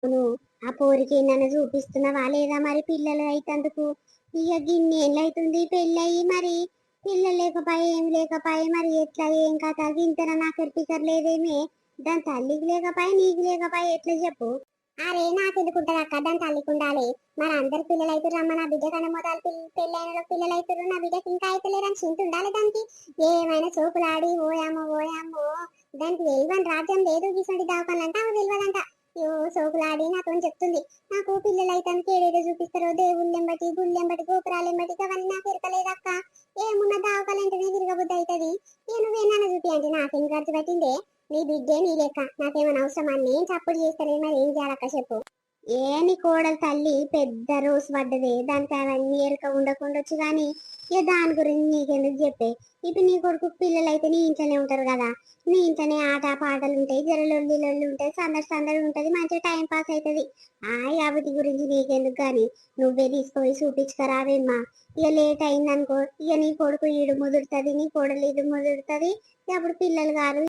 నువ్వు ఆ పోరికి నన్ను చూపిస్తున్నావా లేదా మరి పిల్లలు అయితందుకు ఇక గిన్నెళ్ళు అవుతుంది పెళ్ళయి మరి పిల్లలు లేకపోయి ఏం లేకపోయి మరి ఎట్లా ఏం కథ గింతన నాకు పికర్ లేదేమే దాని తల్లికి లేకపోయి నీకు లేకపోయి ఎట్లా చెప్పు. అరే నాకు ఎందుకుంటది అక్క దాని తల్లికి ఉండాలి. మరి అందరు పిల్లలు అయితే రమ్మ నా బిడ్డ కన్నా మొదలు పెళ్ళైన పిల్లలు అవుతారు నా బిడ్డకి ఇంకా అయితలేరని చింత ఉండాలి దానికి. ఏమైనా సోకులాడి ఓయామో ఓయామో దానికి వేయని రాజ్యం లేదు గీసండి దావకాలంట అవి తెలియదంట. అయ్యో సోకులాడి నాతో చెప్తుంది నాకు పిల్లలు అయితే ఏడేదో చూపిస్తారో దేవుళ్ళెంబటి గుళ్ళెంబటి గోపురాలెంబటి అవన్నీ నాకు ఎరకలేదక్క. ఏమున్న దావకాలంటేనే తిరగబుద్ధి అవుతుంది. నువ్వేనా చూపి అంటే నాకేం ఖర్చు పెట్టిందే. నీ బిడ్డే నీ లెక్క నాకేమైనా అవసరమా నేను చప్పుడు చేస్తానే మరి ఏం చేయాలక్క చెప్పు. నీ కోడలు తల్లి పెద్ద రోజు పడ్డదే దానికి అవన్నీ ఎరక ఉండకుండొచ్చు కానీ ఇక దాని గురించి నీకెందుకు చెప్పే. ఇప్పుడు నీ కొడుకు పిల్లలు అయితే నీ ఇంట్లోనే ఉంటారు కదా. నీ ఇంట్లోనే ఆట పాటలు ఉంటాయి జరలొల్లి లొల్లి ఉంటాయి సందడి సందడి ఉంటది మంచిగా టైం పాస్ అవుతుంది. వాటి గురించి నీకెందుకు కానీ నువ్వే తీసుకుపోయి చూపించుకరావేమ్మా. ఇక లేట్ అయిందనుకో ఇక నీ కొడుకు ఈడు ముదురుతుంది నీ కోడలు ఇది ముదురుతుంది. అప్పుడు పిల్లలు గారు